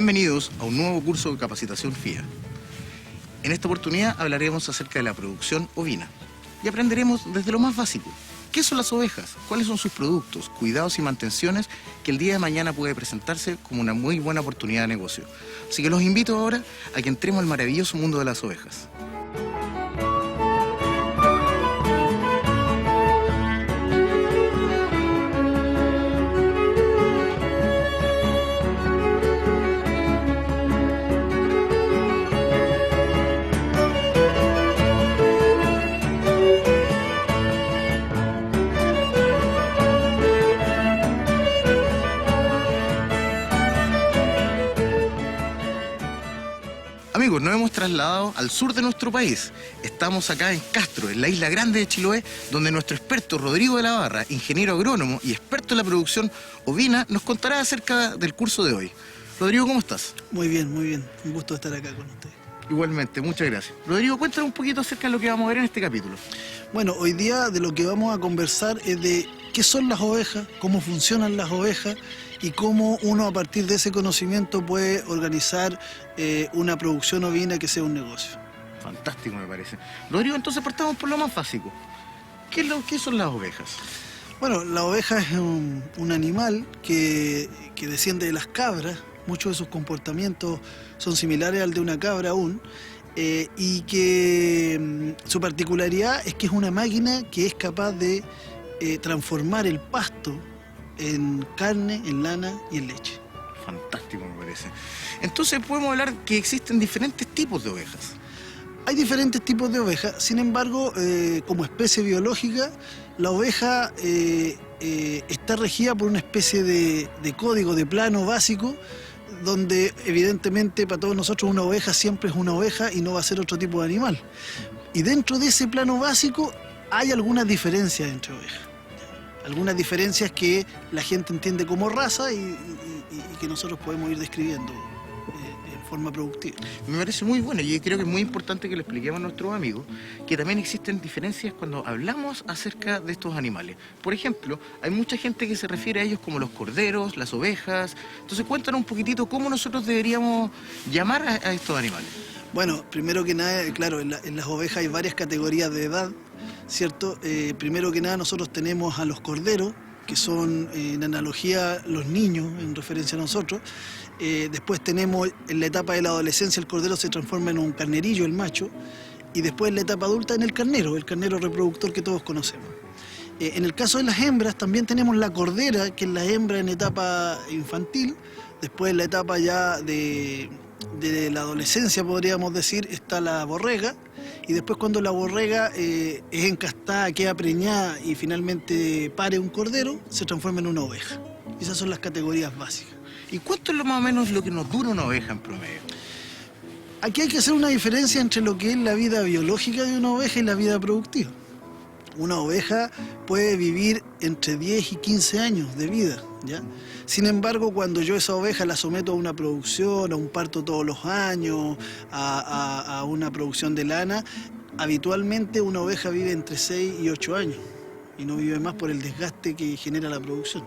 Bienvenidos a un nuevo curso de capacitación FIA. En esta oportunidad hablaremos acerca de la producción ovina y aprenderemos desde lo más básico. ¿Qué son las ovejas? ¿Cuáles son sus productos, cuidados y mantenciones que el día de mañana puede presentarse como una muy buena oportunidad de negocio? Así que los invito ahora a que entremos al maravilloso mundo de las ovejas. Amigos, nos hemos trasladado al sur de nuestro país. Estamos acá en Castro, en la isla grande de Chiloé, donde nuestro experto Rodrigo de la Barra, ingeniero agrónomo y experto en la producción ovina, nos contará acerca del curso de hoy. Rodrigo, ¿cómo estás? Muy bien, muy bien. Un gusto estar acá con ustedes. Igualmente, muchas gracias. Rodrigo, cuéntanos un poquito acerca de lo que vamos a ver en este capítulo. Bueno, hoy día de lo que vamos a conversar es de qué son las ovejas, cómo funcionan las ovejas y cómo uno a partir de ese conocimiento puede organizar una producción ovina que sea un negocio. Fantástico, me parece. Rodrigo, entonces partamos por lo más básico. ¿Qué son las ovejas? Bueno, la oveja es un animal que desciende de las cabras. Muchos de sus comportamientos son similares al de una cabra aún. Y que su particularidad es que es una máquina que es capaz de transformar el pasto en carne, en lana y en leche. Fantástico, me parece. Entonces podemos hablar que existen diferentes tipos de ovejas. Hay diferentes tipos de ovejas, sin embargo, como especie biológica, la oveja está regida por una especie de código, de plano básico, donde evidentemente para todos nosotros una oveja siempre es una oveja y no va a ser otro tipo de animal. Y dentro de ese plano básico hay algunas diferencias entre ovejas. Algunas diferencias que la gente entiende como raza y que nosotros podemos ir describiendo en forma productiva. Me parece muy bueno y creo que es muy importante que le expliquemos a nuestros amigos que también existen diferencias cuando hablamos acerca de estos animales. Por ejemplo, hay mucha gente que se refiere a ellos como los corderos, las ovejas. Entonces cuéntanos un poquitito cómo nosotros deberíamos llamar a estos animales. Bueno, primero que nada, claro, en las ovejas hay varias categorías de edad, ¿cierto? Primero que nada nosotros tenemos a los corderos, que son en analogía los niños, en referencia a nosotros. Después tenemos en la etapa de la adolescencia el cordero se transforma en un carnerillo, el macho, y después en la etapa adulta en el carnero reproductor que todos conocemos. En el caso de las hembras también tenemos la cordera, que es la hembra en etapa infantil. Después en la etapa ya de la adolescencia, podríamos decir, está la borrega, y después cuando la borrega es encastada, queda preñada y finalmente pare un cordero, se transforma en una oveja. Esas son las categorías básicas. ¿Y cuánto es más o menos lo que nos dura una oveja en promedio? Aquí hay que hacer una diferencia entre lo que es la vida biológica de una oveja y la vida productiva. Una oveja puede vivir entre 10 y 15 años de vida, ¿ya? Sin embargo, cuando yo esa oveja la someto a una producción, a un parto todos los años, a una producción de lana, habitualmente una oveja vive entre 6 y 8 años y no vive más por el desgaste que genera la producción.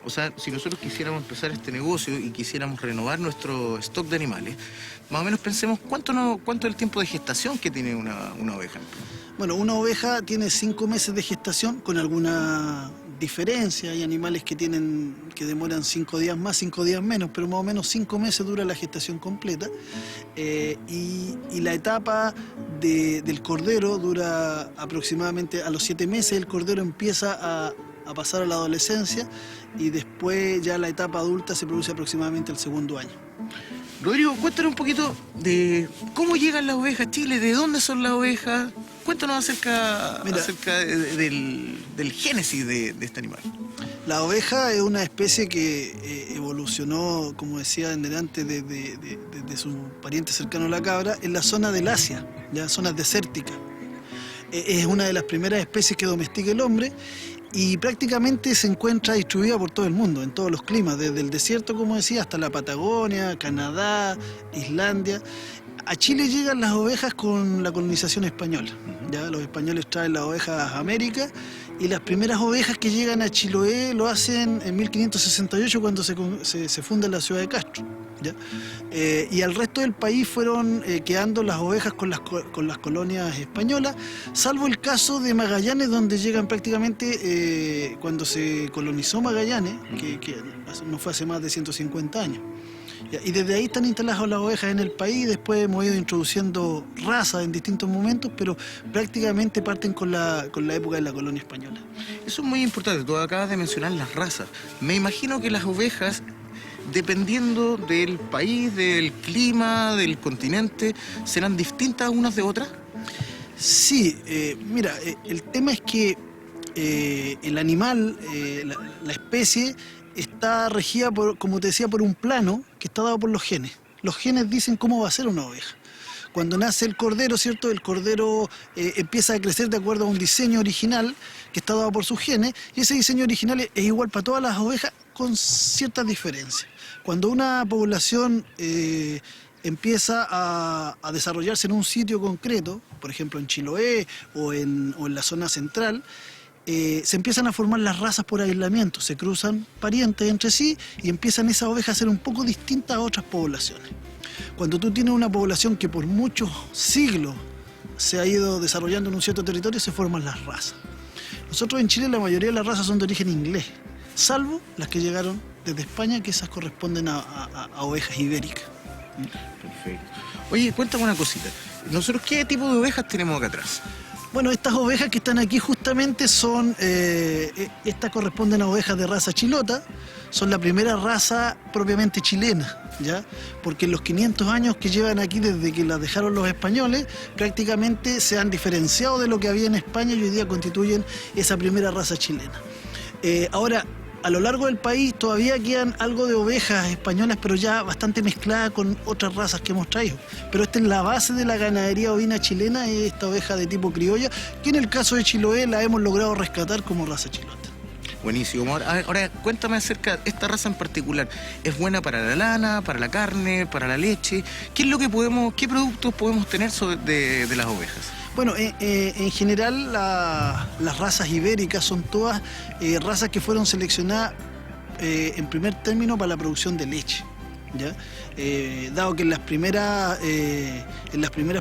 O sea, si nosotros quisiéramos empezar este negocio y quisiéramos renovar nuestro stock de animales, más o menos pensemos cuánto es el tiempo de gestación que tiene una oveja. Bueno, una oveja tiene 5 meses de gestación con alguna diferencia. Hay animales que demoran 5 días más, 5 días menos, pero más o menos 5 meses dura la gestación completa. Y la etapa del cordero dura aproximadamente a los 7 meses. El cordero empieza a pasar a la adolescencia y después ya la etapa adulta se produce aproximadamente el segundo año. Rodrigo, cuéntanos un poquito de cómo llegan las ovejas a Chile, de dónde son las ovejas. Cuéntanos acerca del génesis de este animal. La oveja es una especie que evolucionó, como decía en delante, de su pariente cercano a la cabra, en la zona del Asia, ya zonas desérticas. Es una de las primeras especies que domestica el hombre y prácticamente se encuentra distribuida por todo el mundo, en todos los climas, desde el desierto, como decía, hasta la Patagonia, Canadá, Islandia. A Chile llegan las ovejas con la colonización española. Ya los españoles traen las ovejas a América y las primeras ovejas que llegan a Chiloé lo hacen en 1568 cuando se funda la ciudad de Castro. ¿ya? Y al resto del país fueron quedando las ovejas con las colonias españolas, salvo el caso de Magallanes, donde llegan prácticamente cuando se colonizó Magallanes, que no fue hace más de 150 años. Y desde ahí están instaladas las ovejas en el país. Después hemos ido introduciendo razas en distintos momentos, pero prácticamente parten con la época de la colonia española. Eso es muy importante, tú acabas de mencionar las razas. Me imagino que las ovejas, dependiendo del país, del clima, del continente, ¿serán distintas unas de otras? Sí, mira, el tema es que el animal, la especie, está regida, como te decía, por un plano que está dado por los genes. Los genes dicen cómo va a ser una oveja. Cuando nace el cordero, ¿cierto? El cordero empieza a crecer de acuerdo a un diseño original que está dado por sus genes, y ese diseño original es igual para todas las ovejas con ciertas diferencias. Cuando una población empieza a desarrollarse en un sitio concreto, por ejemplo en Chiloé o en la zona central, se empiezan a formar las razas por aislamiento, se cruzan parientes entre sí y empiezan esas ovejas a ser un poco distintas a otras poblaciones. Cuando tú tienes una población que por muchos siglos se ha ido desarrollando en un cierto territorio, se forman las razas. Nosotros en Chile la mayoría de las razas son de origen inglés, salvo las que llegaron desde España, que esas corresponden a ovejas ibéricas. Perfecto. Oye, cuéntame una cosita. ¿Nosotros qué tipo de ovejas tenemos acá atrás? Bueno, estas ovejas que están aquí justamente son, estas corresponden a ovejas de raza chilota, son la primera raza propiamente chilena, ¿ya? Porque en los 500 años que llevan aquí desde que las dejaron los españoles, prácticamente se han diferenciado de lo que había en España y hoy día constituyen esa primera raza chilena. Ahora, a lo largo del país todavía quedan algo de ovejas españolas, pero ya bastante mezcladas con otras razas que hemos traído. Pero esta es la base de la ganadería ovina chilena, es esta oveja de tipo criolla, que en el caso de Chiloé la hemos logrado rescatar como raza chilota. Buenísimo. Ahora, cuéntame acerca de esta raza en particular. ¿Es buena para la lana, para la carne, para la leche? ¿Qué productos podemos tener de las ovejas? Bueno, en general las razas ibéricas son todas razas que fueron seleccionadas en primer término para la producción de leche, ¿ya? Dado que en las primeras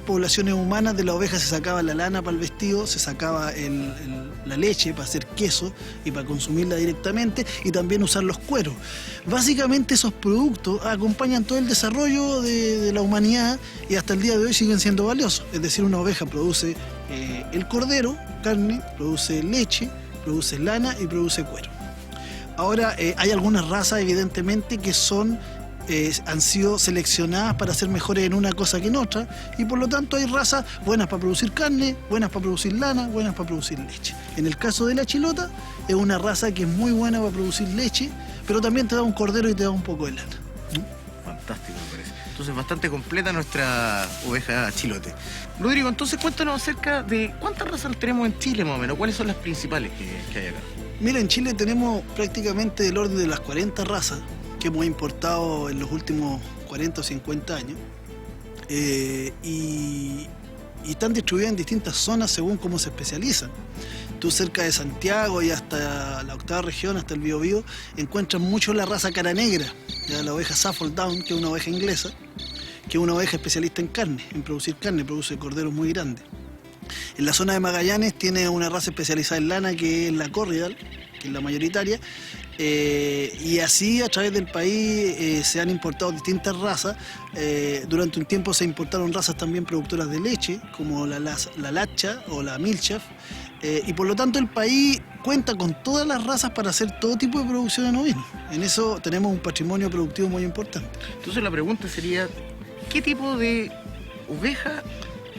poblaciones humanas de la oveja se sacaba la lana para el vestido, se sacaba la leche para hacer queso y para consumirla directamente, y también usar los cueros. Básicamente esos productos acompañan todo el desarrollo de la humanidad y hasta el día de hoy siguen siendo valiosos. Es decir, una oveja produce el cordero, carne, produce leche, produce lana y produce cuero. Ahora, hay algunas razas evidentemente que han sido seleccionadas para ser mejores en una cosa que en otra, y por lo tanto hay razas buenas para producir carne, buenas para producir lana, buenas para producir leche. En el caso de la chilota, es una raza que es muy buena para producir leche, pero también te da un cordero y te da un poco de lana. Fantástico, me parece. Entonces, bastante completa nuestra oveja chilote. Rodrigo, entonces cuéntanos acerca de cuántas razas tenemos en Chile más o menos, cuáles son las principales que hay acá. Mira, en Chile tenemos prácticamente del orden de las 40 razas que hemos importado en los últimos 40 o 50 años, y están distribuidas en distintas zonas según cómo se especializan. Tú cerca de Santiago y hasta la octava región, hasta el Biobío, encuentras mucho la raza cara negra, ¿ya? La oveja Suffolk Down, que es una oveja inglesa, que es una oveja especialista en carne, en producir carne, produce corderos muy grandes. En la zona de Magallanes tiene una raza especializada en lana, que es la Corriedal, que es la mayoritaria, y así a través del país se han importado distintas razas. Durante un tiempo se importaron razas también productoras de leche, como la Lacha o la Milchaf, y por lo tanto el país cuenta con todas las razas para hacer todo tipo de producción en ovino. En eso tenemos un patrimonio productivo muy importante. Entonces la pregunta sería, ¿qué tipo de oveja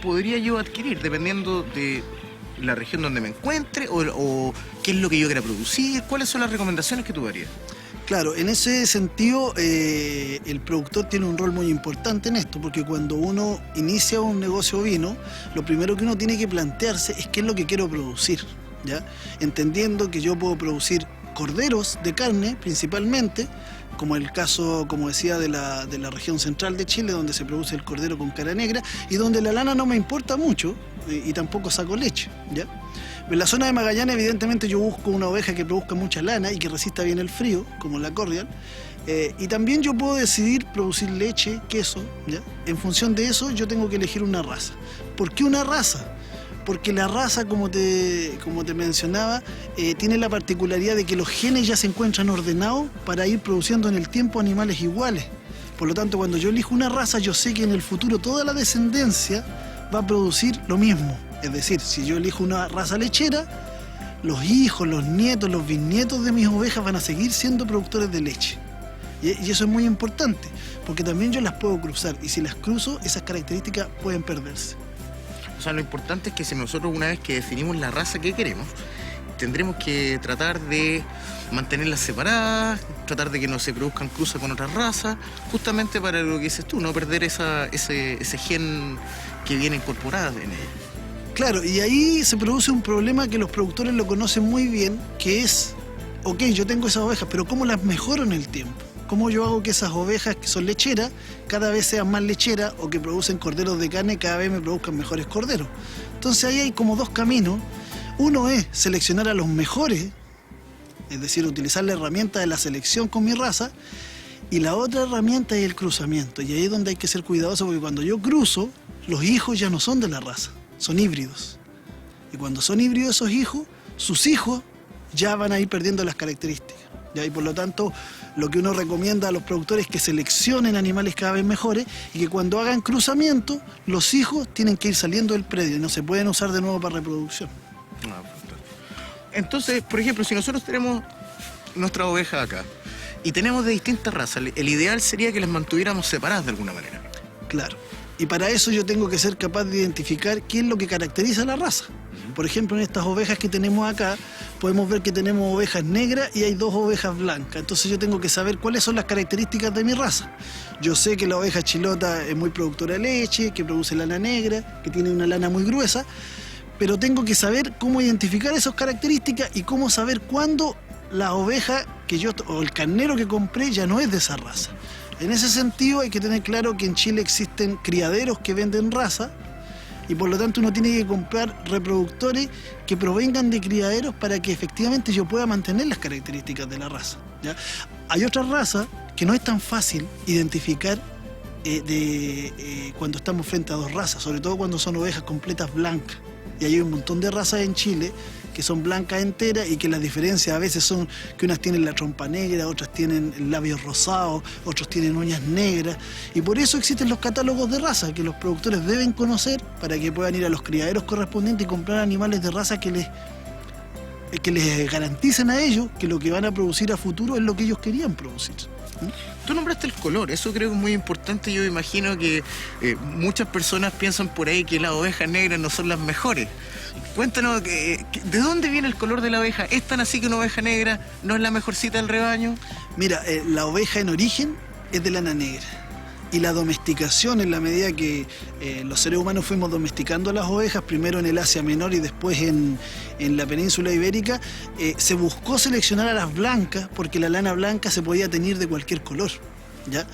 podría yo adquirir dependiendo de la región donde me encuentre o qué es lo que yo quiera producir? ¿Cuáles son las recomendaciones que tú darías? Claro, en ese sentido el productor tiene un rol muy importante en esto, porque cuando uno inicia un negocio ovino, lo primero que uno tiene que plantearse es qué es lo que quiero producir, ¿ya? Entendiendo que yo puedo producir corderos de carne principalmente, como el caso, como decía, de la región central de Chile, donde se produce el cordero con cara negra y donde la lana no me importa mucho y tampoco saco leche, ¿ya? En la zona de Magallanes, evidentemente, yo busco una oveja que produzca mucha lana y que resista bien el frío, como la Cordial. Y también yo puedo decidir producir leche, queso, ¿ya? En función de eso, yo tengo que elegir una raza. ¿Por qué una raza? Porque la raza, como te mencionaba, tiene la particularidad de que los genes ya se encuentran ordenados para ir produciendo en el tiempo animales iguales. Por lo tanto, cuando yo elijo una raza, yo sé que en el futuro toda la descendencia va a producir lo mismo. Es decir, si yo elijo una raza lechera, los hijos, los nietos, los bisnietos de mis ovejas van a seguir siendo productores de leche. Y eso es muy importante, porque también yo las puedo cruzar, y si las cruzo, esas características pueden perderse. O sea, lo importante es que si nosotros, una vez que definimos la raza que queremos, tendremos que tratar de mantenerlas separadas, tratar de que no se produzcan cruzas con otras razas, justamente para lo que dices tú, no perder ese gen que viene incorporado en ella. Claro, y ahí se produce un problema que los productores lo conocen muy bien, que es, ok, yo tengo esas ovejas, pero ¿cómo las mejoro en el tiempo? ¿Cómo yo hago que esas ovejas que son lecheras cada vez sean más lecheras o que producen corderos de carne cada vez me produzcan mejores corderos? Entonces ahí hay como dos caminos. Uno es seleccionar a los mejores, es decir, utilizar la herramienta de la selección con mi raza, y la otra herramienta es el cruzamiento. Y ahí es donde hay que ser cuidadoso, porque cuando yo cruzo, los hijos ya no son de la raza, son híbridos. Y cuando son híbridos esos hijos, sus hijos ya van a ir perdiendo las características. ¿Ya? Y por lo tanto, lo que uno recomienda a los productores es que seleccionen animales cada vez mejores y que cuando hagan cruzamiento, los hijos tienen que ir saliendo del predio y no se pueden usar de nuevo para reproducción. Entonces, por ejemplo, si nosotros tenemos nuestra oveja acá y tenemos de distintas razas, el ideal sería que las mantuviéramos separadas de alguna manera. Claro. Y para eso yo tengo que ser capaz de identificar qué es lo que caracteriza a la raza. Por ejemplo, en estas ovejas que tenemos acá, podemos ver que tenemos ovejas negras y hay dos ovejas blancas. Entonces yo tengo que saber cuáles son las características de mi raza. Yo sé que la oveja chilota es muy productora de leche, que produce lana negra, que tiene una lana muy gruesa, pero tengo que saber cómo identificar esas características y cómo saber cuándo la oveja o el carnero que compré ya no es de esa raza. En ese sentido hay que tener claro que en Chile existen criaderos que venden raza y por lo tanto uno tiene que comprar reproductores que provengan de criaderos para que efectivamente yo pueda mantener las características de la raza, ¿ya? Hay otras razas que no es tan fácil identificar cuando estamos frente a dos razas, sobre todo cuando son ovejas completas blancas. Y hay un montón de razas en Chile que son blancas enteras y que las diferencias a veces son que unas tienen la trompa negra, otras tienen labios rosados, otros tienen uñas negras. Y por eso existen los catálogos de raza que los productores deben conocer para que puedan ir a los criaderos correspondientes y comprar animales de raza que les garanticen a ellos que lo que van a producir a futuro es lo que ellos querían producir. Tú nombraste el color, eso creo que es muy importante. Yo imagino que muchas personas piensan por ahí que las ovejas negras no son las mejores. Cuéntanos, ¿de dónde viene el color de la oveja? ¿Es tan así que una oveja negra no es la mejorcita del rebaño? Mira, la oveja en origen es de lana negra. Y la domesticación, en la medida que los seres humanos fuimos domesticando las ovejas, primero en el Asia Menor y después en la península ibérica, se buscó seleccionar a las blancas porque la lana blanca se podía teñir de cualquier color, ¿ya?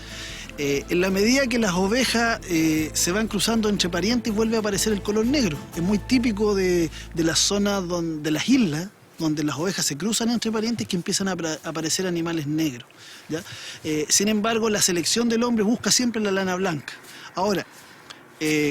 En la medida que las ovejas se van cruzando entre parientes, vuelve a aparecer el color negro. Es muy típico de las zonas de las islas, donde las ovejas se cruzan entre parientes, que empiezan a aparecer animales negros, ¿ya? Sin embargo, la selección del hombre busca siempre la lana blanca. Ahora,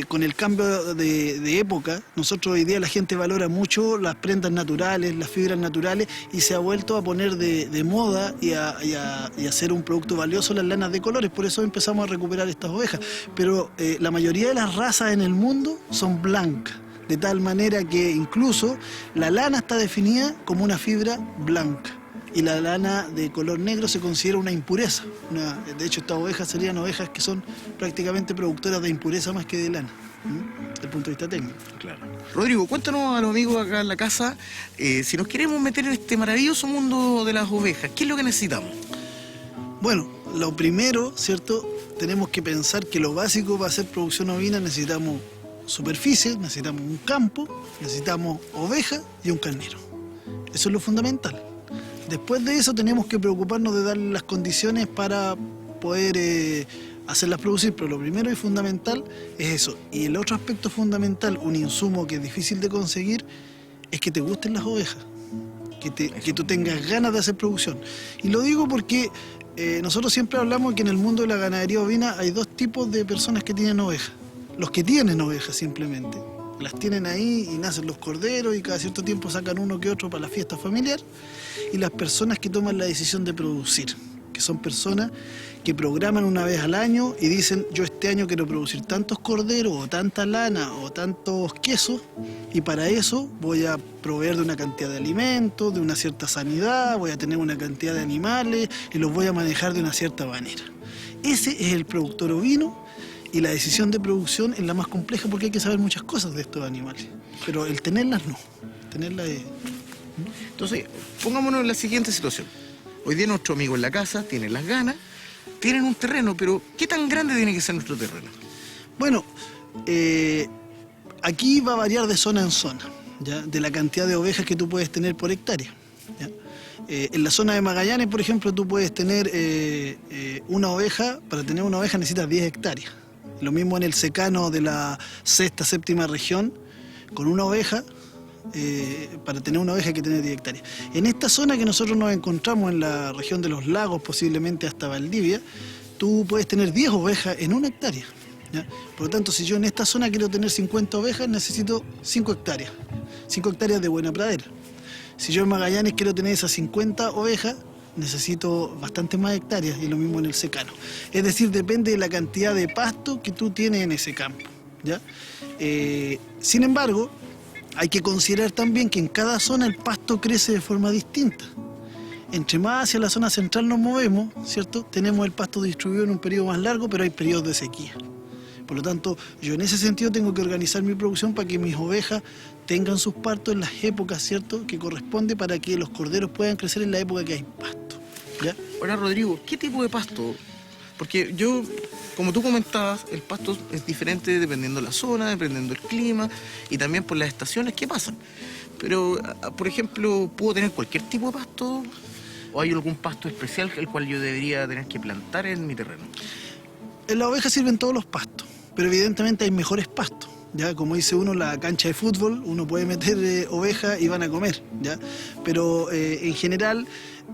con el cambio de época, nosotros hoy día la gente valora mucho las prendas naturales, las fibras naturales, y se ha vuelto a poner de moda y a hacer un producto valioso las lanas de colores. Por eso empezamos a recuperar estas ovejas. Pero la mayoría de las razas en el mundo son blancas, de tal manera que incluso la lana está definida como una fibra blanca. Y la lana de color negro se considera una impureza. De hecho, estas ovejas serían ovejas que son prácticamente productoras de impureza más que de lana, desde el punto de vista técnico. Claro. Rodrigo, cuéntanos a los amigos acá en la casa, si nos queremos meter en este maravilloso mundo de las ovejas, ¿qué es lo que necesitamos? Bueno, lo primero, ¿cierto? Tenemos que pensar que lo básico para hacer producción ovina necesitamos superficie, necesitamos un campo, necesitamos ovejas y un carnero. Eso es lo fundamental. Después de eso tenemos que preocuparnos de darle las condiciones para poder hacerlas producir, pero lo primero y fundamental es eso. Y el otro aspecto fundamental, un insumo que es difícil de conseguir, es que te gusten las ovejas, que tú tengas ganas de hacer producción. Y lo digo porque nosotros siempre hablamos que en el mundo de la ganadería ovina hay dos tipos de personas que tienen ovejas. Los que tienen ovejas simplemente, las tienen ahí y nacen los corderos y cada cierto tiempo sacan uno que otro para la fiesta familiar. Y las personas que toman la decisión de producir, que son personas que programan una vez al año y dicen, yo este año quiero producir tantos corderos o tanta lana o tantos quesos, y para eso voy a proveer de una cantidad de alimentos, de una cierta sanidad, voy a tener una cantidad de animales y los voy a manejar de una cierta manera. Ese es el productor ovino, y la decisión de producción es la más compleja porque hay que saber muchas cosas de estos animales, pero el tenerlas no, tenerlas es... Entonces, pongámonos en la siguiente situación. Hoy día nuestro amigo en la casa tiene las ganas, tienen un terreno, pero ¿qué tan grande tiene que ser nuestro terreno? Bueno, aquí va a variar de zona en zona, ¿ya? De la cantidad de ovejas que tú puedes tener por hectárea, ¿ya? En la zona de Magallanes, por ejemplo, tú puedes tener una oveja, para tener una oveja necesitas 10 hectáreas. Lo mismo en el secano de la sexta, séptima región, con una oveja, para tener una oveja hay que tener 10 hectáreas. En esta zona que nosotros nos encontramos, en la región de los lagos, posiblemente hasta Valdivia, tú puedes tener 10 ovejas en una hectárea, ¿ya? Por lo tanto, si yo en esta zona quiero tener 50 ovejas, necesito 5 hectáreas. 5 hectáreas de buena pradera. Si yo en Magallanes quiero tener esas 50 ovejas, necesito bastantes más hectáreas, y lo mismo en el secano. Es decir, depende de la cantidad de pasto que tú tienes en ese campo, ¿ya? Sin embargo, hay que considerar también que en cada zona el pasto crece de forma distinta. Entre más hacia la zona central nos movemos, ¿cierto? Tenemos el pasto distribuido en un periodo más largo, pero hay periodos de sequía. Por lo tanto, yo en ese sentido tengo que organizar mi producción para que mis ovejas tengan sus pastos en las épocas, ¿cierto?, que corresponde, para que los corderos puedan crecer en la época que hay pasto, ¿ya? Ahora, Rodrigo, ¿qué tipo de pasto? Porque yo, como tú comentabas, el pasto es diferente dependiendo de la zona, dependiendo del clima y también por las estaciones que pasan. Pero, por ejemplo, ¿puedo tener cualquier tipo de pasto? ¿O hay algún pasto especial el cual yo debería tener que plantar en mi terreno? En la oveja sirven todos los pastos, pero evidentemente hay mejores pastos, ¿ya? Como dice uno, la cancha de fútbol, uno puede meter ovejas y van a comer, ¿ya? Pero en general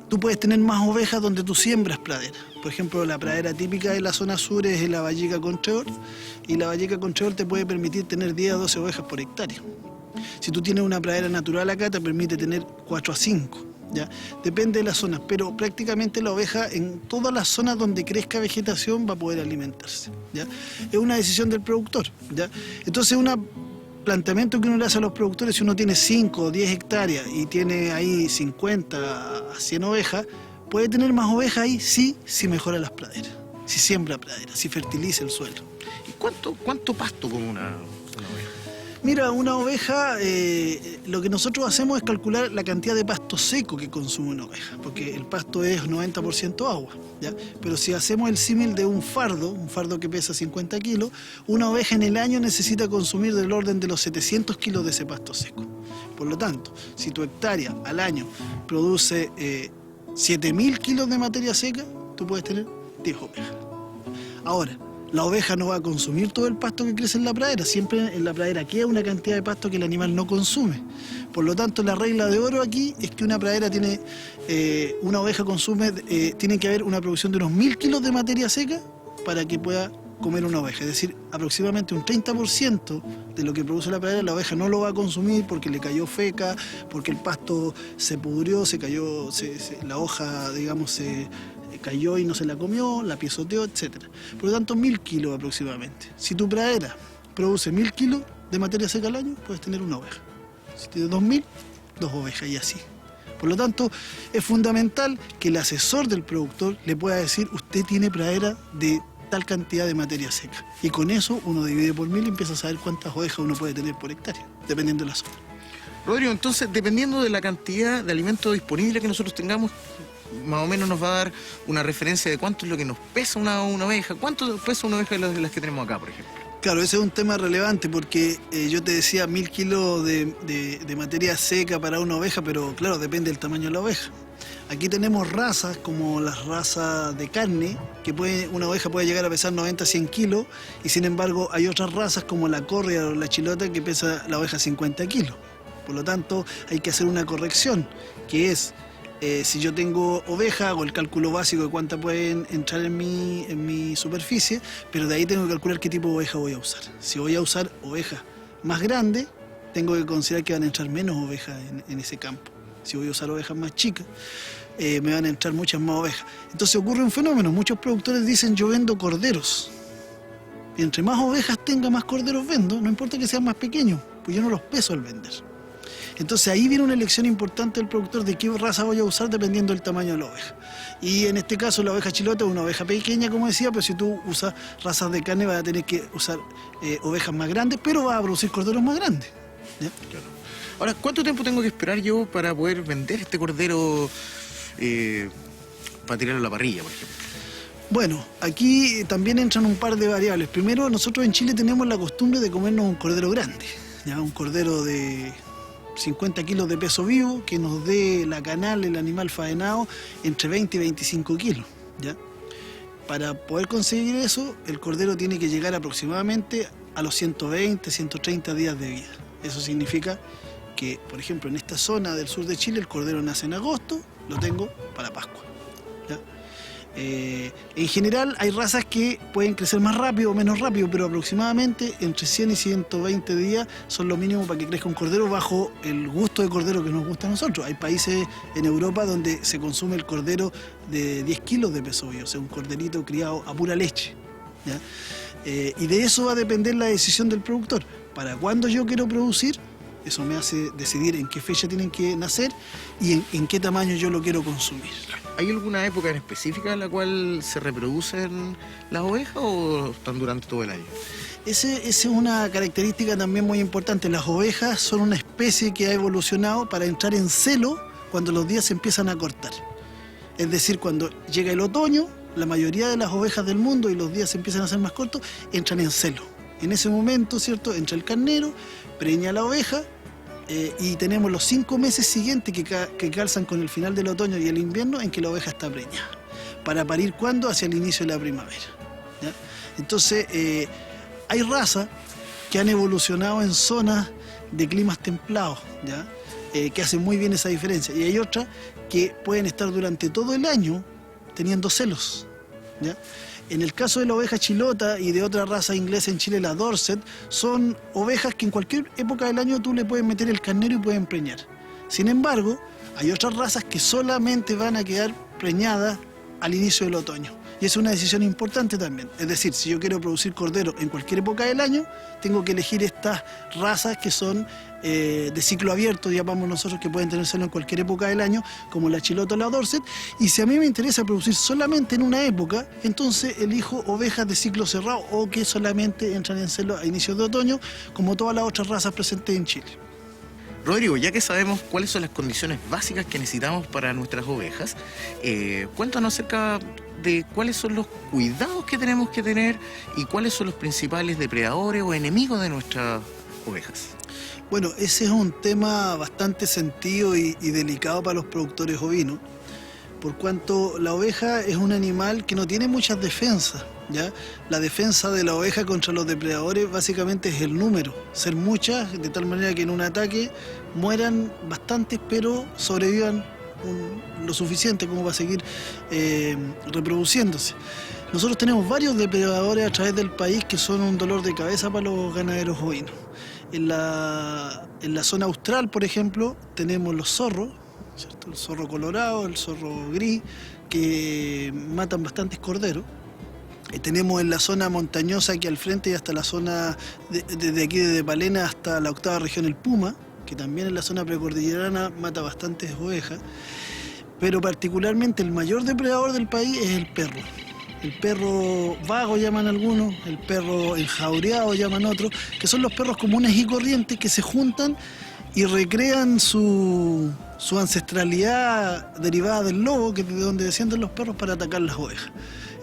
tú puedes tener más ovejas donde tú siembras pradera. Por ejemplo, la pradera típica de la zona sur es la Valleca Contreor, y la Valleca Contreor te puede permitir tener 10 a 12 ovejas por hectárea. Si tú tienes una pradera natural acá, te permite tener 4 a 5. ¿Ya? Depende de las zonas, pero prácticamente la oveja en todas las zonas donde crezca vegetación va a poder alimentarse, ¿ya? Es una decisión del productor, ¿ya? Entonces, un planteamiento que uno le hace a los productores, si uno tiene 5 o 10 hectáreas y tiene ahí 50 a 100 ovejas, puede tener más ovejas ahí, sí, si mejora las praderas, si siembra praderas, si fertiliza el suelo. ¿Y cuánto pasto come una oveja? Mira, una oveja, lo que nosotros hacemos es calcular la cantidad de pasto seco que consume una oveja, porque el pasto es 90% agua, ¿ya? Pero si hacemos el símil de un fardo que pesa 50 kilos, una oveja en el año necesita consumir del orden de los 700 kilos de ese pasto seco. Por lo tanto, si tu hectárea al año produce 7.000 kilos de materia seca, tú puedes tener 10 ovejas. Ahora, la oveja no va a consumir todo el pasto que crece en la pradera. Siempre en la pradera queda una cantidad de pasto que el animal no consume. Por lo tanto, la regla de oro aquí es que una pradera tiene, una oveja consume, tiene que haber una producción de unos 1.000 kilos de materia seca para que pueda comer una oveja. Es decir, aproximadamente un 30% de lo que produce la pradera, la oveja no lo va a consumir porque le cayó feca, porque el pasto se pudrió, se cayó, la hoja, digamos, se cayó y no se la comió, la pisoteó, etc. Por lo tanto, 1.000 kilos aproximadamente. Si tu pradera produce 1.000 kilos de materia seca al año, puedes tener una oveja. Si tienes 2.000, 2 ovejas y así. Por lo tanto, es fundamental que el asesor del productor le pueda decir, usted tiene pradera de tal cantidad de materia seca. Y con eso uno divide por 1.000 y empieza a saber cuántas ovejas uno puede tener por hectárea, dependiendo de la zona. Rodrigo, entonces, dependiendo de la cantidad de alimento disponible que nosotros tengamos, más o menos nos va a dar una referencia de cuánto es lo que nos pesa una oveja. ¿Cuánto pesa una oveja de las que tenemos acá, por ejemplo? Claro, ese es un tema relevante porque yo te decía 1.000 kilos de materia seca para una oveja, pero claro, depende del tamaño de la oveja. Aquí tenemos razas como las razas de carne, que una oveja puede llegar a pesar 90 a 100 kilos, y sin embargo hay otras razas como la córrea o la chilota que pesa la oveja 50 kilos. Por lo tanto, hay que hacer una corrección, que es, si yo tengo oveja, hago el cálculo básico de cuántas pueden entrar en mi superficie, pero de ahí tengo que calcular qué tipo de oveja voy a usar. Si voy a usar ovejas más grandes, tengo que considerar que van a entrar menos ovejas en ese campo. Si voy a usar ovejas más chicas, me van a entrar muchas más ovejas. Entonces ocurre un fenómeno, muchos productores dicen yo vendo corderos. Y entre más ovejas tenga, más corderos vendo, no importa que sean más pequeños, pues yo no los peso al vender. Entonces ahí viene una elección importante del productor de qué raza voy a usar dependiendo del tamaño de la oveja. Y en este caso la oveja chilota es una oveja pequeña, como decía, pero si tú usas razas de carne vas a tener que usar ovejas más grandes, pero vas a producir corderos más grandes. ¿Ya? Claro. Ahora, ¿cuánto tiempo tengo que esperar yo para poder vender este cordero para tirarlo a la parrilla, por ejemplo? Bueno, aquí también entran un par de variables. Primero, nosotros en Chile tenemos la costumbre de comernos un cordero grande, ¿ya? Un cordero de 50 kilos de peso vivo que nos dé la canal, el animal faenado, entre 20 y 25 kilos, ¿ya? Para poder conseguir eso, el cordero tiene que llegar aproximadamente a los 120, 130 días de vida. Eso significa que, por ejemplo, en esta zona del sur de Chile, el cordero nace en agosto, lo tengo para Pascua, ¿ya? En general hay razas que pueden crecer más rápido o menos rápido, pero aproximadamente entre 100 y 120 días son lo mínimo para que crezca un cordero bajo el gusto de cordero que nos gusta a nosotros. Hay países en Europa donde se consume el cordero de 10 kilos de peso vivo, o sea, un corderito criado a pura leche, ¿ya? Y de eso va a depender la decisión del productor. ¿Para cuándo yo quiero producir? Eso me hace decidir en qué fecha tienen que nacer y en qué tamaño yo lo quiero consumir. ¿Hay alguna época en específica en la cual se reproducen las ovejas o están durante todo el año? Esa es una característica también muy importante. Las ovejas son una especie que ha evolucionado para entrar en celo cuando los días se empiezan a cortar. Es decir, cuando llega el otoño, la mayoría de las ovejas del mundo y los días se empiezan a hacer más cortos, entran en celo. En ese momento, ¿cierto?, entra el carnero, preña a la oveja, y tenemos los 5 meses siguientes que calzan con el final del otoño y el invierno en que la oveja está preñada. ¿Para parir cuándo? Hacia el inicio de la primavera, ¿ya? Entonces, hay razas que han evolucionado en zonas de climas templados, ¿ya? Que hacen muy bien esa diferencia. Y hay otras que pueden estar durante todo el año teniendo celos, ¿ya? En el caso de la oveja chilota y de otra raza inglesa en Chile, la Dorset, son ovejas que en cualquier época del año tú le puedes meter el carnero y pueden preñar. Sin embargo, hay otras razas que solamente van a quedar preñadas al inicio del otoño. Y es una decisión importante también. Es decir, si yo quiero producir cordero en cualquier época del año, tengo que elegir estas razas que son de ciclo abierto, llamamos nosotros, que pueden tenérselo en cualquier época del año, como la chilota o la Dorset. Y si a mí me interesa producir solamente en una época, entonces elijo ovejas de ciclo cerrado o que solamente entran en celo a inicios de otoño, como todas las otras razas presentes en Chile. Rodrigo, ya que sabemos cuáles son las condiciones básicas que necesitamos para nuestras ovejas, cuéntanos acerca de cuáles son los cuidados que tenemos que tener y cuáles son los principales depredadores o enemigos de nuestras ovejas. Bueno, ese es un tema bastante sentido y delicado para los productores ovinos, por cuanto la oveja es un animal que no tiene muchas defensas, ¿ya? La defensa de la oveja contra los depredadores básicamente es el número, ser muchas, de tal manera que en un ataque mueran bastantes, pero sobrevivan lo suficiente como para seguir reproduciéndose. Nosotros tenemos varios depredadores a través del país que son un dolor de cabeza para los ganaderos ovinos. En la zona austral, por ejemplo, tenemos los zorros, ¿cierto? El zorro colorado, el zorro gris, que matan bastantes corderos. Tenemos en la zona montañosa aquí al frente y hasta la zona desde aquí de Palena hasta la octava región el puma, que también en la zona precordillerana mata bastantes ovejas. Pero particularmente el mayor depredador del país es el perro. El perro vago llaman algunos, el perro enjaureado llaman otros, que son los perros comunes y corrientes que se juntan y recrean su ancestralidad derivada del lobo, que es de donde descienden los perros, para atacar las ovejas.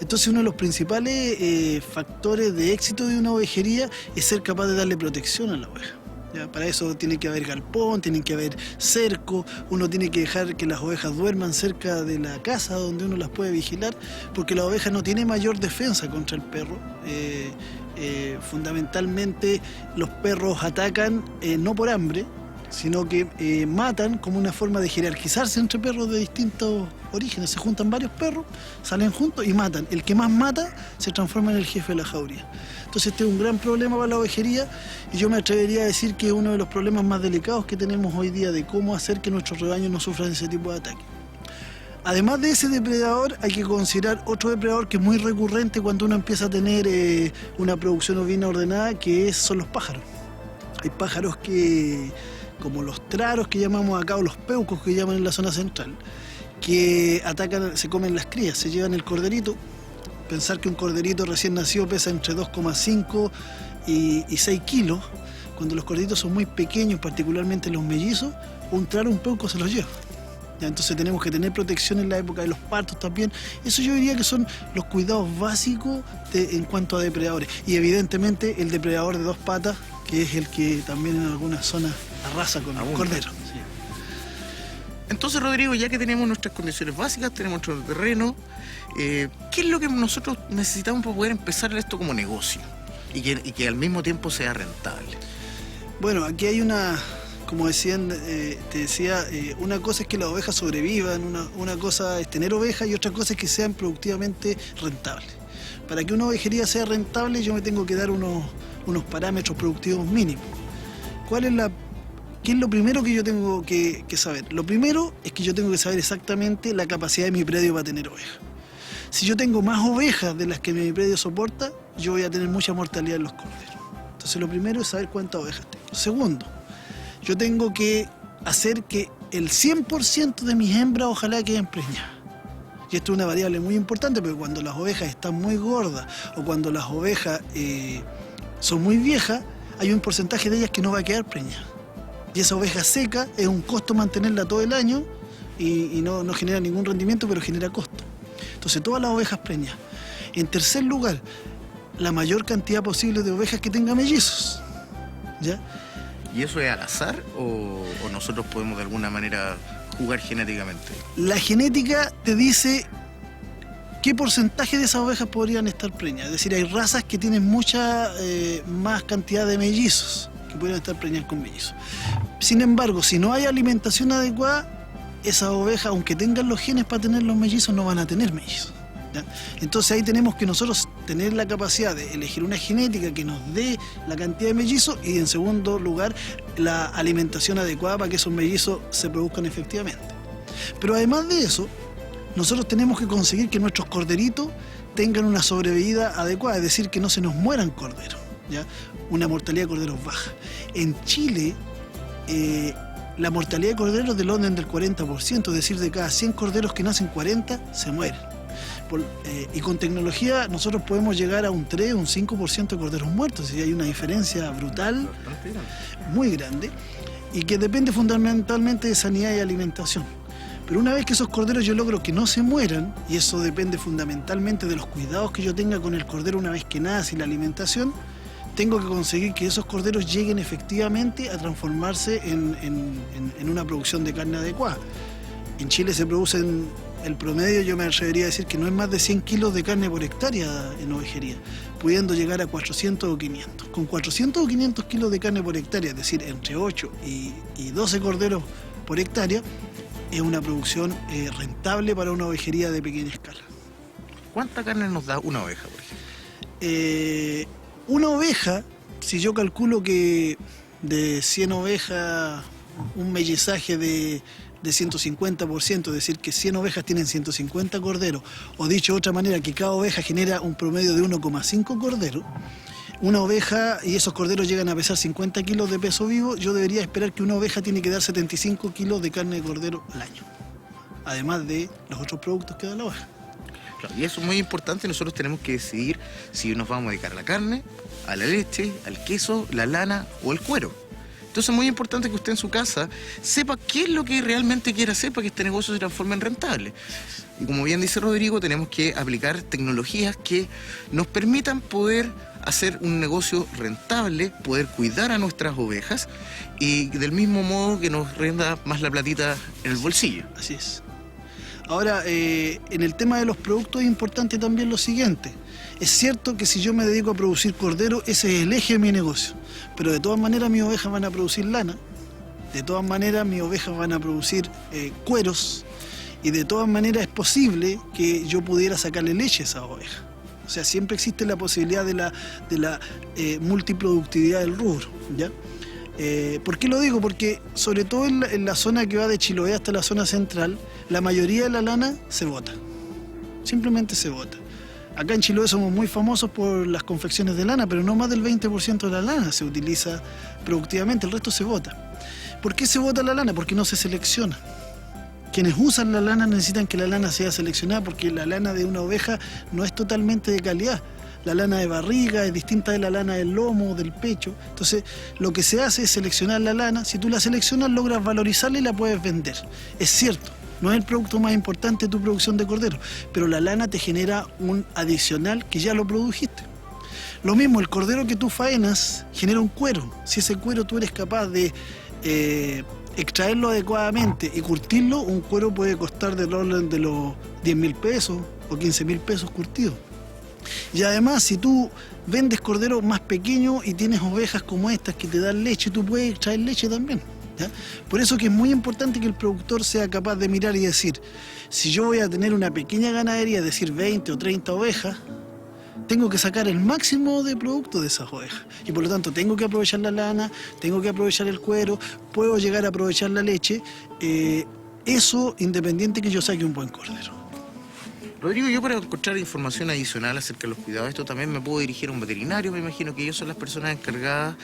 Entonces uno de los principales factores de éxito de una ovejería es ser capaz de darle protección a la oveja. ¿ya? Para eso tiene que haber galpón, tiene que haber cerco, uno tiene que dejar que las ovejas duerman cerca de la casa donde uno las puede vigilar, porque la oveja no tiene mayor defensa contra el perro. Fundamentalmente los perros atacan no por hambre, sino que matan como una forma de jerarquizarse entre perros de distintos orígenes. Se juntan varios perros, salen juntos y matan. El que más mata se transforma en el jefe de la jauría. Entonces este es un gran problema para la ovejería y yo me atrevería a decir que es uno de los problemas más delicados que tenemos hoy día de cómo hacer que nuestros rebaños no sufran ese tipo de ataques. Además de ese depredador, hay que considerar otro depredador que es muy recurrente cuando uno empieza a tener una producción ovina ordenada, que son los pájaros. Hay pájaros que, como los traros que llamamos acá, o los peucos que llaman en la zona central, que atacan, se comen las crías, se llevan el corderito. Pensar que un corderito recién nacido pesa entre 2,5 y 6 kilos. Cuando los corderitos son muy pequeños, particularmente los mellizos, un traro, un peuco se los lleva. Ya, entonces tenemos que tener protección en la época de los partos también. Eso yo diría que son los cuidados básicos en cuanto a depredadores. Y evidentemente el depredador de dos patas, que es el que también en algunas zonas arrasa con el cordero. Sí. Entonces, Rodrigo, ya que tenemos nuestras condiciones básicas, tenemos nuestro terreno, ¿qué es lo que nosotros necesitamos para poder empezar esto como negocio? Y que al mismo tiempo sea rentable. Bueno, aquí hay una... Como decían, te decía, una cosa es que las ovejas sobrevivan, una cosa es tener ovejas y otra cosa es que sean productivamente rentables. Para que una ovejería sea rentable yo me tengo que dar unos parámetros productivos mínimos. ¿Qué es lo primero que yo tengo que saber? Lo primero es que yo tengo que saber exactamente la capacidad de mi predio para tener ovejas. Si yo tengo más ovejas de las que mi predio soporta, yo voy a tener mucha mortalidad en los corderos. Entonces lo primero es saber cuántas ovejas tengo. Segundo, yo tengo que hacer que el 100% de mis hembras ojalá queden preñadas. Y esto es una variable muy importante porque cuando las ovejas están muy gordas o cuando las ovejas son muy viejas, hay un porcentaje de ellas que no va a quedar preñada. Y esa oveja seca es un costo mantenerla todo el año y no genera ningún rendimiento, pero genera costo. Entonces todas las ovejas preñadas. En tercer lugar, la mayor cantidad posible de ovejas que tengan mellizos. ¿Ya? ¿Y eso es al azar o nosotros podemos de alguna manera jugar genéticamente? La genética te dice qué porcentaje de esas ovejas podrían estar preñadas. Es decir, hay razas que tienen mucha más cantidad de mellizos, que podrían estar preñadas con mellizos. Sin embargo, si no hay alimentación adecuada, esas ovejas, aunque tengan los genes para tener los mellizos, no van a tener mellizos. ¿Ya? Entonces ahí tenemos que nosotros tener la capacidad de elegir una genética que nos dé la cantidad de mellizos y en segundo lugar la alimentación adecuada para que esos mellizos se produzcan efectivamente. Pero además de eso, nosotros tenemos que conseguir que nuestros corderitos tengan una sobrevida adecuada, es decir, que no se nos mueran corderos, ¿ya? Una mortalidad de corderos baja. En Chile la mortalidad de corderos es del orden del 40%, es decir, de cada 100 corderos que nacen 40 se mueren. Y con tecnología nosotros podemos llegar a un 3 o un 5% de corderos muertos, y hay una diferencia brutal, muy grande, y que depende fundamentalmente de sanidad y alimentación. Pero una vez que esos corderos yo logro que no se mueran, y eso depende fundamentalmente de los cuidados que yo tenga con el cordero una vez que nace y la alimentación, tengo que conseguir que esos corderos lleguen efectivamente a transformarse en una producción de carne adecuada. En Chile se producen, el promedio yo me atrevería a decir que no es más de 100 kilos de carne por hectárea en ovejería, pudiendo llegar a 400 o 500. Con 400 o 500 kilos de carne por hectárea, es decir, entre 8 y 12 corderos por hectárea, es una producción rentable para una ovejería de pequeña escala. ¿Cuánta carne nos da una oveja, por ejemplo? Una oveja, si yo calculo que de 100 ovejas, un mellizaje de 150%, es decir, que 100 ovejas tienen 150 corderos, o dicho de otra manera, que cada oveja genera un promedio de 1,5 corderos, una oveja, y esos corderos llegan a pesar 50 kilos de peso vivo, yo debería esperar que una oveja tiene que dar 75 kilos de carne de cordero al año, además de los otros productos que da la oveja. Claro, y eso es muy importante, nosotros tenemos que decidir si nos vamos a dedicar a la carne, a la leche, al queso, la lana o el cuero. Entonces es muy importante que usted en su casa sepa qué es lo que realmente quiere hacer para que este negocio se transforme en rentable. Y como bien dice Rodrigo, tenemos que aplicar tecnologías que nos permitan poder hacer un negocio rentable, poder cuidar a nuestras ovejas y del mismo modo que nos rinda más la platita en el bolsillo. Así es. Ahora, en el tema de los productos es importante también lo siguiente. Es cierto que si yo me dedico a producir cordero, ese es el eje de mi negocio. Pero de todas maneras mis ovejas van a producir lana, de todas maneras mis ovejas van a producir cueros, y de todas maneras es posible que yo pudiera sacarle leche a esa oveja. O sea, siempre existe la posibilidad de la multiproductividad del rubro, ¿ya? ¿Por qué lo digo? Porque sobre todo en la zona que va de Chiloé hasta la zona central, la mayoría de la lana se bota. Simplemente se bota. Acá en Chiloé somos muy famosos por las confecciones de lana, pero no más del 20% de la lana se utiliza productivamente, el resto se bota. ¿Por qué se bota la lana? Porque no se selecciona. Quienes usan la lana necesitan que la lana sea seleccionada porque la lana de una oveja no es totalmente de calidad. La lana de barriga es distinta de la lana del lomo, del pecho. Entonces, lo que se hace es seleccionar la lana. Si tú la seleccionas, logras valorizarla y la puedes vender. Es cierto, no es el producto más importante de tu producción de cordero, pero la lana te genera un adicional que ya lo produjiste. Lo mismo, el cordero que tú faenas genera un cuero. Si ese cuero tú eres capaz de extraerlo adecuadamente y curtirlo, un cuero puede costar del orden de los 10.000 pesos o 15.000 pesos curtido. Y además, si tú vendes cordero más pequeño y tienes ovejas como estas que te dan leche, tú puedes extraer leche también, ¿ya? Por eso que es muy importante que el productor sea capaz de mirar y decir, si yo voy a tener una pequeña ganadería, es decir, 20 o 30 ovejas, tengo que sacar el máximo de producto de esas ovejas. Y por lo tanto tengo que aprovechar la lana, tengo que aprovechar el cuero, puedo llegar a aprovechar la leche, eso independiente que yo saque un buen cordero. Rodrigo, yo para encontrar información adicional acerca de los cuidados de esto también me puedo dirigir a un veterinario. Me imagino que ellos son las personas encargadas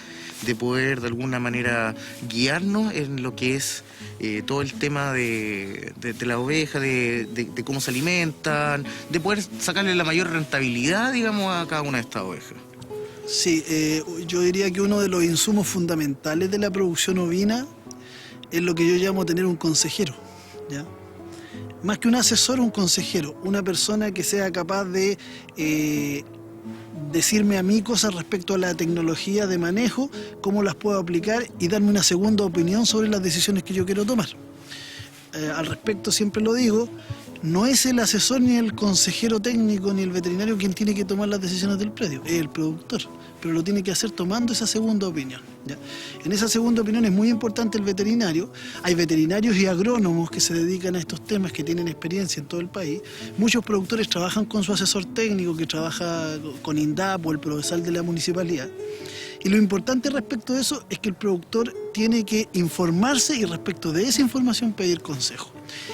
de poder de alguna manera guiarnos en lo que es todo el tema de la oveja, de cómo se alimentan, de poder sacarle la mayor rentabilidad, digamos, a cada una de estas ovejas. Sí, yo diría que uno de los insumos fundamentales de la producción ovina es lo que yo llamo tener un consejero, ¿ya? Más que un asesor, un consejero, una persona que sea capaz de decirme a mí cosas respecto a la tecnología de manejo, cómo las puedo aplicar y darme una segunda opinión sobre las decisiones que yo quiero tomar. Al respecto siempre lo digo, no es el asesor ni el consejero técnico ni el veterinario quien tiene que tomar las decisiones del predio, es el productor, pero lo tiene que hacer tomando esa segunda opinión, ¿ya? En esa segunda opinión es muy importante el veterinario. Hay veterinarios y agrónomos que se dedican a estos temas, que tienen experiencia en todo el país. Muchos productores trabajan con su asesor técnico, que trabaja con INDAP o el Prodesal de la municipalidad. Y lo importante respecto de eso es que el productor tiene que informarse y respecto de esa información pedir consejo.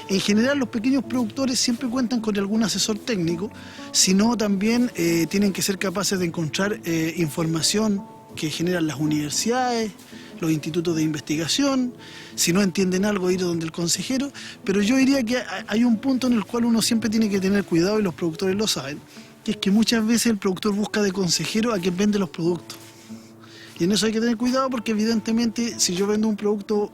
En general los pequeños productores siempre cuentan con algún asesor técnico, sino también tienen que ser capaces de encontrar información que generan las universidades, los institutos de investigación. Si no entienden algo, ir donde el consejero. Pero yo diría que hay un punto en el cual uno siempre tiene que tener cuidado, y los productores lo saben, que es que muchas veces el productor busca de consejero a quien vende los productos. Y en eso hay que tener cuidado porque evidentemente si yo vendo un producto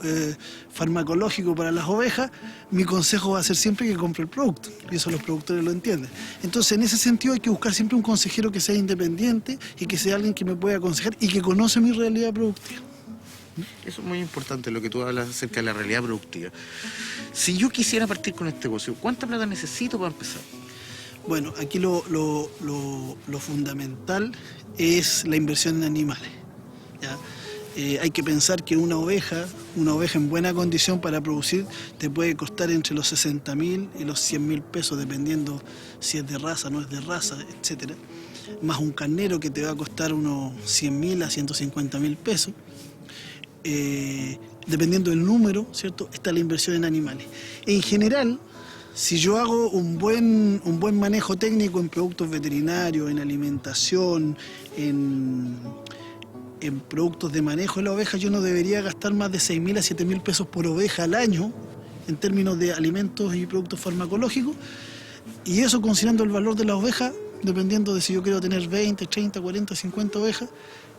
farmacológico para las ovejas, mi consejo va a ser siempre que compre el producto. Y eso los productores lo entienden. Entonces en ese sentido hay que buscar siempre un consejero que sea independiente y que sea alguien que me pueda aconsejar y que conoce mi realidad productiva. Eso es muy importante lo que tú hablas acerca de la realidad productiva. Si yo quisiera partir con este negocio, ¿cuánta plata necesito para empezar? Bueno, aquí lo fundamental es la inversión en animales, ¿ya? Hay que pensar que una oveja en buena condición para producir te puede costar entre los 60.000 y los 100.000 pesos, dependiendo si es de raza, no es de raza, etc. Más un carnero que te va a costar unos 100.000 a 150.000 pesos. Dependiendo del número, ¿cierto? Está la inversión en animales. En general, si yo hago un buen manejo técnico en productos veterinarios, en alimentación, en productos de manejo de la oveja, yo no debería gastar más de 6.000 a 7.000 pesos por oveja al año en términos de alimentos y productos farmacológicos, y eso considerando el valor de la oveja, dependiendo de si yo quiero tener 20, 30, 40, 50 ovejas,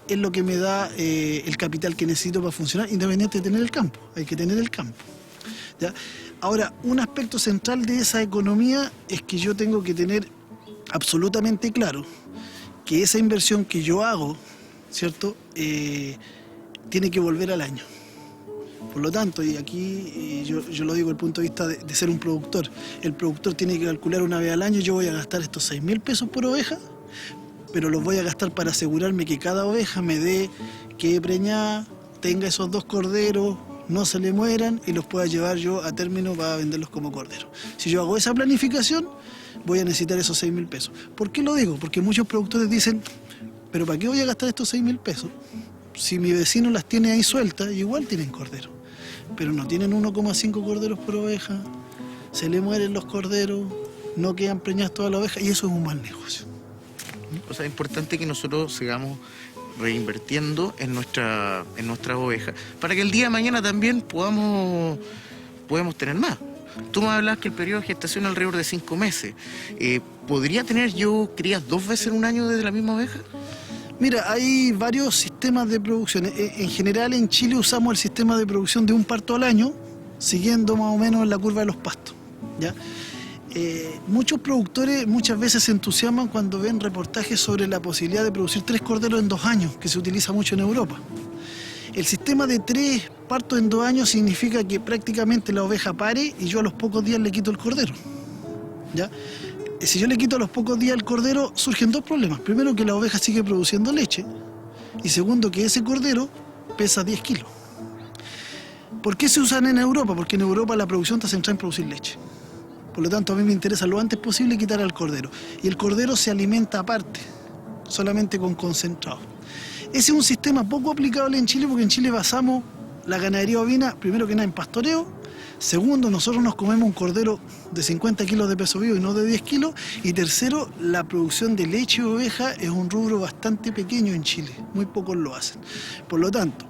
es lo que me da el capital que necesito para funcionar, independiente de tener el campo. Hay que tener el campo, ¿ya? Ahora, un aspecto central de esa economía es que yo tengo que tener absolutamente claro que esa inversión que yo hago, ¿cierto?, tiene que volver al año. Por lo tanto, y aquí yo lo digo desde el punto de vista de ser un productor, el productor tiene que calcular una vez al año: yo voy a gastar estos 6.000 pesos por oveja, pero los voy a gastar para asegurarme que cada oveja me dé, quede preñada, tenga esos 2 corderos, no se le mueran y los pueda llevar yo a término para venderlos como corderos. Si yo hago esa planificación, voy a necesitar esos 6.000 pesos. ¿Por qué lo digo? Porque muchos productores dicen: ¿pero para qué voy a gastar estos 6.000 pesos? Si mi vecino las tiene ahí sueltas, igual tienen corderos. Pero no tienen 1,5 corderos por oveja, se le mueren los corderos, no quedan preñadas todas las ovejas, y eso es un mal negocio. O sea, es importante que nosotros sigamos reinvirtiendo en nuestras ovejas, para que el día de mañana también podamos tener más. Tú me hablas que el periodo de gestación es alrededor de 5 meses. ¿Podría tener yo crías 2 veces en un año desde la misma oveja? Mira, hay varios sistemas de producción. En general, en Chile usamos el sistema de producción de un parto al año, siguiendo más o menos la curva de los pastos, ¿ya? Muchos productores muchas veces se entusiasman cuando ven reportajes sobre la posibilidad de producir 3 corderos en 2 años, que se utiliza mucho en Europa. El sistema de 3 partos en 2 años significa que prácticamente la oveja pare y yo a los pocos días le quito el cordero, ¿ya? Si yo le quito a los pocos días el cordero, surgen 2 problemas. Primero, que la oveja sigue produciendo leche, y segundo, que ese cordero pesa 10 kilos. ¿Por qué se usan en Europa? Porque en Europa la producción está centrada en producir leche. Por lo tanto, a mí me interesa lo antes posible quitar al cordero. Y el cordero se alimenta aparte, solamente con concentrado. Ese es un sistema poco aplicable en Chile, porque en Chile basamos la ganadería ovina, primero que nada, en pastoreo. Segundo, nosotros nos comemos un cordero de 50 kilos de peso vivo y no de 10 kilos. Y tercero, la producción de leche de oveja es un rubro bastante pequeño en Chile. Muy pocos lo hacen. Por lo tanto,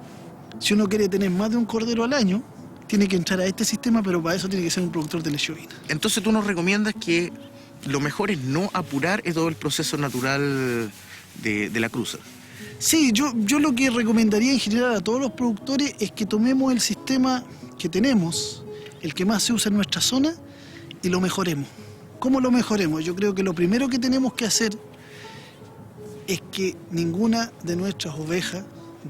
si uno quiere tener más de un cordero al año, tiene que entrar a este sistema, pero para eso tiene que ser un productor de leche ovina. Entonces tú nos recomiendas que lo mejor es no apurar todo el proceso natural de la cruza. Sí, yo lo que recomendaría en general a todos los productores es que tomemos el sistema que tenemos, el que más se usa en nuestra zona, y lo mejoremos. ¿Cómo lo mejoremos? Yo creo que lo primero que tenemos que hacer es que ninguna de nuestras ovejas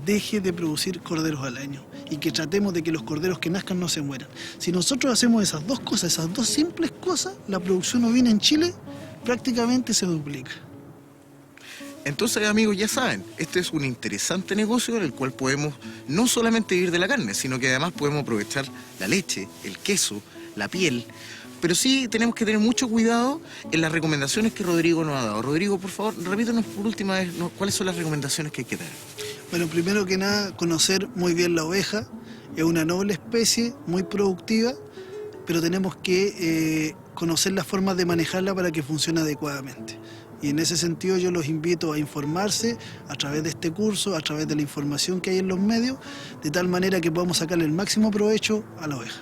deje de producir corderos al año, y que tratemos de que los corderos que nazcan no se mueran. Si nosotros hacemos esas 2 cosas, esas 2 simples cosas, la producción ovina en Chile prácticamente se duplica. Entonces, amigos, ya saben, este es un interesante negocio en el cual podemos no solamente vivir de la carne, sino que además podemos aprovechar la leche, el queso, la piel. Pero sí tenemos que tener mucho cuidado en las recomendaciones que Rodrigo nos ha dado. Rodrigo, por favor, repítanos por última vez cuáles son las recomendaciones que hay que tener. Bueno, primero que nada, conocer muy bien la oveja. Es una noble especie, muy productiva, pero tenemos que conocer las formas de manejarla para que funcione adecuadamente. Y en ese sentido yo los invito a informarse a través de este curso, a través de la información que hay en los medios, de tal manera que podamos sacarle el máximo provecho a la oveja.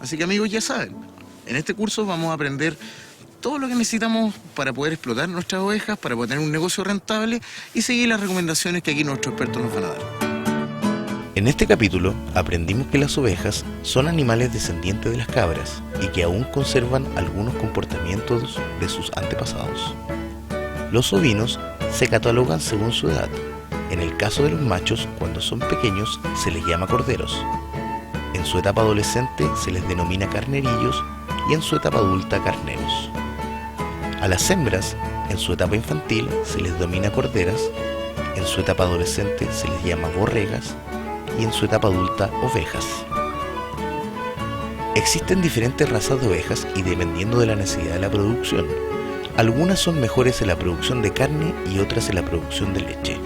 Así que, amigos, ya saben, en este curso vamos a aprender todo lo que necesitamos para poder explotar nuestras ovejas, para poder tener un negocio rentable y seguir las recomendaciones que aquí nuestros expertos nos van a dar. En este capítulo aprendimos que las ovejas son animales descendientes de las cabras y que aún conservan algunos comportamientos de sus antepasados. Los ovinos se catalogan según su edad. En el caso de los machos, cuando son pequeños, se les llama corderos. En su etapa adolescente se les denomina carnerillos y en su etapa adulta carneros. A las hembras, en su etapa infantil, se les denomina corderas, en su etapa adolescente se les llama borregas y en su etapa adulta ovejas. Existen diferentes razas de ovejas y dependiendo de la necesidad de la producción, algunas son mejores en la producción de carne y otras en la producción de leche.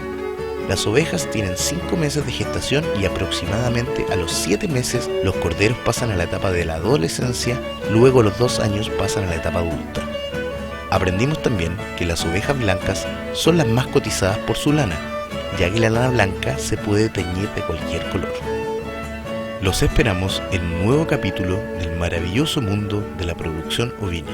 Las ovejas tienen 5 meses de gestación y aproximadamente a los 7 meses los corderos pasan a la etapa de la adolescencia, luego a los 2 años pasan a la etapa adulta. Aprendimos también que las ovejas blancas son las más cotizadas por su lana, ya que la lana blanca se puede teñir de cualquier color. Los esperamos en un nuevo capítulo del maravilloso mundo de la producción ovina.